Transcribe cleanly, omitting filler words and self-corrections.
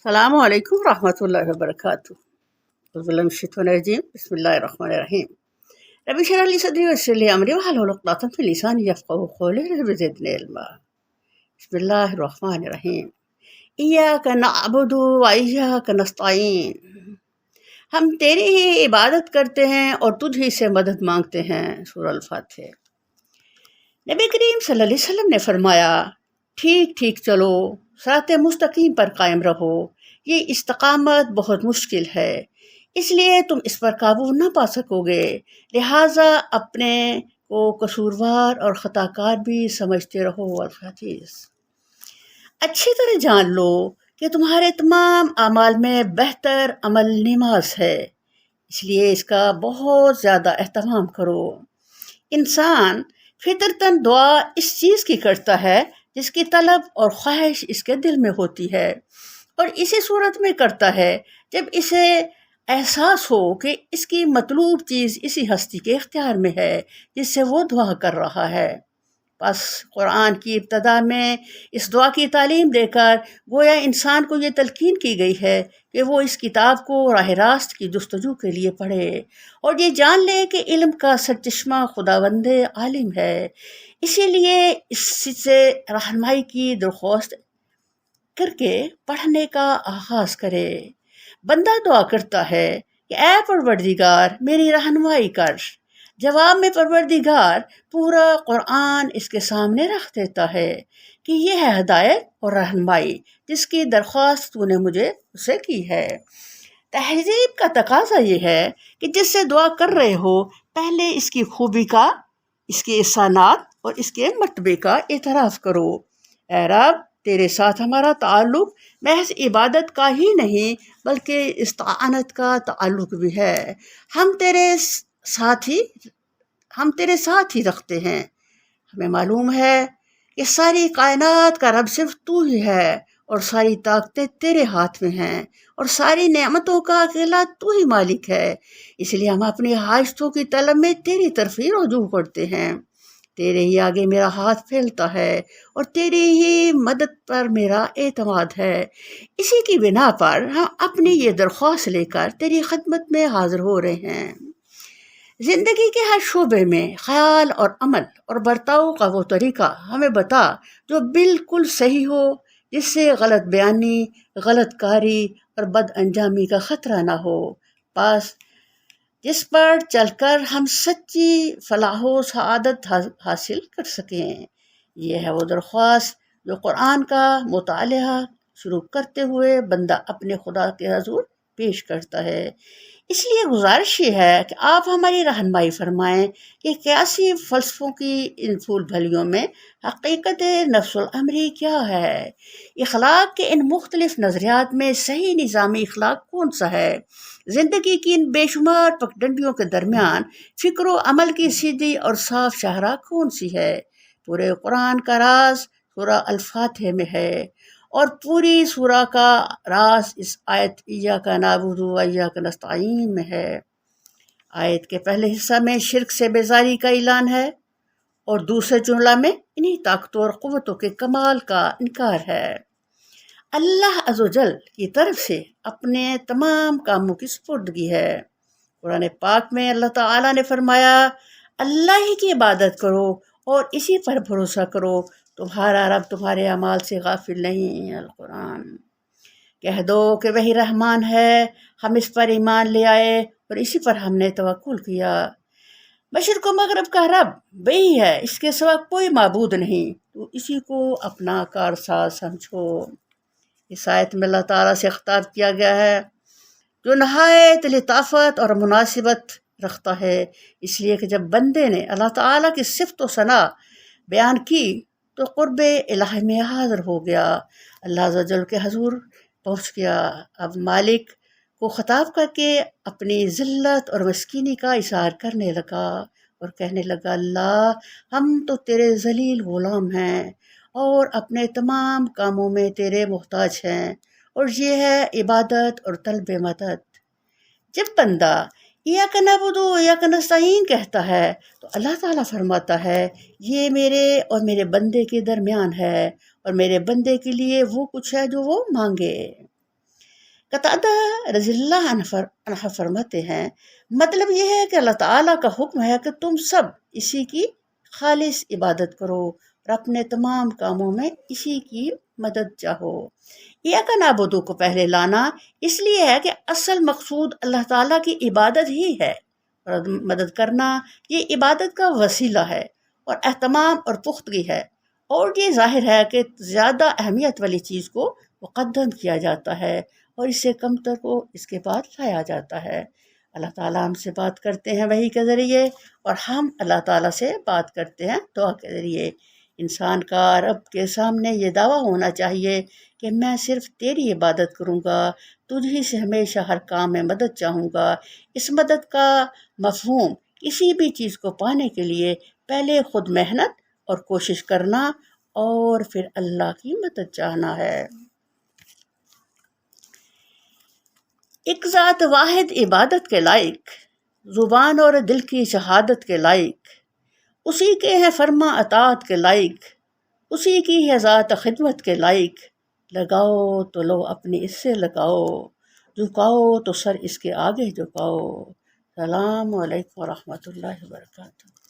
السلام علیکم ورحمۃ اللہ وبرکاتہ۔ اعوذ باللہ من الشیطان الرجیم، بسم اللہ الرحمن الرحیم۔ رب اشرح لي صدری ویسر لي امری واحلل عقدۃ من لسانی یفقهوا قولی، رب زدنی علما۔ بسم اللہ الرحمن الرحیم۔ ایاک نعبد و ایاک نستعین، ہم تیری ہی عبادت کرتے ہیں اور تجھ ہی سے مدد مانگتے ہیں۔ سورہ الفاتحہ۔ نبی کریم صلی اللہ علیہ وسلم نے فرمایا، ٹھیک ٹھیک چلو، صراط مستقیم پر قائم رہو، یہ استقامت بہت مشکل ہے، اس لیے تم اس پر قابو نہ پا سکو گے، لہٰذا اپنے کو قصوروار اور خطا کار بھی سمجھتے رہو۔ الحدیث۔ اچھی طرح جان لو کہ تمہارے تمام اعمال میں بہتر عمل نماز ہے، اس لیے اس کا بہت زیادہ اہتمام کرو۔ انسان فطرتاً دعا اس چیز کی کرتا ہے جس کی طلب اور خواہش اس کے دل میں ہوتی ہے، اور اسی صورت میں کرتا ہے جب اسے احساس ہو کہ اس کی مطلوب چیز اسی ہستی کے اختیار میں ہے جس سے وہ دعا کر رہا ہے۔ بس قرآن کی ابتدا میں اس دعا کی تعلیم دے کر گویا انسان کو یہ تلقین کی گئی ہے کہ وہ اس کتاب کو راہ راست کی جستجو کے لیے پڑھے اور یہ جان لے کہ علم کا سرچشمہ خداوند عالم ہے، اسی لیے اس سے رہنمائی کی درخواست کر کے پڑھنے کا آغاز کرے۔ بندہ دعا کرتا ہے کہ اے پروردگار میری رہنمائی کر، جواب میں پروردگار پورا قرآن اس کے سامنے رکھ دیتا ہے کہ یہ ہے ہدایت اور رہنمائی جس کی درخواست تو نے مجھے اسے کی ہے۔ تہذیب کا تقاضا یہ ہے کہ جس سے دعا کر رہے ہو پہلے اس کی خوبی کا، اس کے احسانات اور اس کے مرتبے کا اعتراف کرو۔ اے رب، تیرے ساتھ ہمارا تعلق محض عبادت کا ہی نہیں بلکہ استعانت کا تعلق بھی ہے۔ ہم تیرے ساتھ ہی رکھتے ہیں۔ ہمیں معلوم ہے کہ ساری کائنات کا رب صرف تو ہی ہے اور ساری طاقتیں تیرے ہاتھ میں ہیں اور ساری نعمتوں کا اکیلا تو ہی مالک ہے، اس لیے ہم اپنی حاجتوں کی طلب میں تیری طرف ہی رجوع کرتے ہیں۔ تیرے ہی آگے میرا ہاتھ پھیلتا ہے اور تیری ہی مدد پر میرا اعتماد ہے۔ اسی کی بنا پر ہم اپنی یہ درخواست لے کر تیری خدمت میں حاضر ہو رہے ہیں۔ زندگی کے ہر شعبے میں خیال اور عمل اور برتاؤ کا وہ طریقہ ہمیں بتا جو بالکل صحیح ہو، جس سے غلط بیانی، غلط کاری اور بد انجامی کا خطرہ نہ ہو، بس جس پر چل کر ہم سچی فلاح و سعادت حاصل کر سکیں۔ یہ ہے وہ درخواست جو قرآن کا مطالعہ شروع کرتے ہوئے بندہ اپنے خدا کے حضور پیش کرتا ہے۔ اس لیے گزارش یہ ہے کہ آپ ہماری رہنمائی فرمائیں کہ قیاسی فلسفوں کی ان پھول بھلیوں میں حقیقت نفس الامری کیا ہے، اخلاق کے ان مختلف نظریات میں صحیح نظام اخلاق کون سا ہے، زندگی کی ان بے شمار پگڈنڈیوں کے درمیان فکر و عمل کی سیدھی اور صاف شاہراہ کون سی ہے۔ پورے قرآن کا راز سورہ الفاتحہ میں ہے اور پوری سورہ کا راز اس آیت ایاک نعبد و ایاک نستعین میں ہے۔ آیت کے پہلے حصہ میں شرک سے بیزاری کا اعلان ہے اور دوسرے جملہ میں انہی طاقتوں اور قوتوں کے کمال کا انکار ہے۔ اللہ عز و جل کی طرف سے اپنے تمام کاموں کی سپردگی ہے۔ قرآن پاک میں اللہ تعالیٰ نے فرمایا، اللہ ہی کی عبادت کرو اور اسی پر بھروسہ کرو، تمہارا رب تمہارے اعمال سے غافل نہیں۔ القرآن۔ کہہ دو کہ وہی رحمان ہے، ہم اس پر ایمان لے آئے اور اسی پر ہم نے توکل کیا۔ مشرق و مغرب کا رب وہی ہے، اس کے سوا کوئی معبود نہیں، تو اسی کو اپنا کارساز سمجھو۔ اس آیت میں اللہ تعالیٰ سے خطاب کیا گیا ہے جو نہایت لطافت اور مناسبت رکھتا ہے، اس لیے کہ جب بندے نے اللہ تعالیٰ کی صفت و ثنا بیان کی تو قرب الہی میں حاضر ہو گیا، اللہ عز و جل کے حضور پہنچ گیا۔ اب مالک کو خطاب کر کے اپنی ذلت اور مسکینی کا اظہار کرنے لگا اور کہنے لگا، اللہ، ہم تو تیرے ذلیل غلام ہیں اور اپنے تمام کاموں میں تیرے محتاج ہیں، اور یہ ہے عبادت اور طلب مدد۔ جب بندہ ایاک نعبد و ایاک نستعین کہتا ہے تو اللہ تعالیٰ فرماتا ہے، یہ میرے اور میرے بندے کے درمیان ہے اور میرے بندے کے لیے وہ کچھ ہے جو وہ مانگے۔ قتادہ رضی اللہ عنہ فرماتے ہیں مطلب یہ ہے کہ اللہ تعالیٰ کا حکم ہے کہ تم سب اسی کی خالص عبادت کرو اور اپنے تمام کاموں میں اسی کی مدد چاہو۔ ایاک نعبد کو پہلے لانا اس لیے ہے کہ اصل مقصود اللہ تعالیٰ کی عبادت ہی ہے، اور مدد کرنا یہ عبادت کا وسیلہ ہے اور اہتمام اور پختگی ہے، اور یہ ظاہر ہے کہ زیادہ اہمیت والی چیز کو مقدم کیا جاتا ہے اور اس سے کمتر کو اس کے بعد لایا جاتا ہے۔ اللہ تعالیٰ ہم سے بات کرتے ہیں وحی کے ذریعے، اور ہم اللہ تعالیٰ سے بات کرتے ہیں دعا کے ذریعے۔ انسان کا رب کے سامنے یہ دعویٰ ہونا چاہیے کہ میں صرف تیری عبادت کروں گا، تجھ ہی سے ہمیشہ ہر کام میں مدد چاہوں گا۔ اس مدد کا مفہوم کسی بھی چیز کو پانے کے لیے پہلے خود محنت اور کوشش کرنا اور پھر اللہ کی مدد چاہنا ہے۔ ایک ذات واحد عبادت کے لائق، زبان اور دل کی شہادت کے لائق، اسی کے ہے فرما اطاعت کے لائق، اسی کی ہے ذات خدمت کے لائق۔ لگاؤ تو لو اپنی اس سے لگاؤ، جھکاؤ تو سر اس کے آگے جھکاؤ۔ السلام علیکم ورحمۃ اللہ وبرکاتہ۔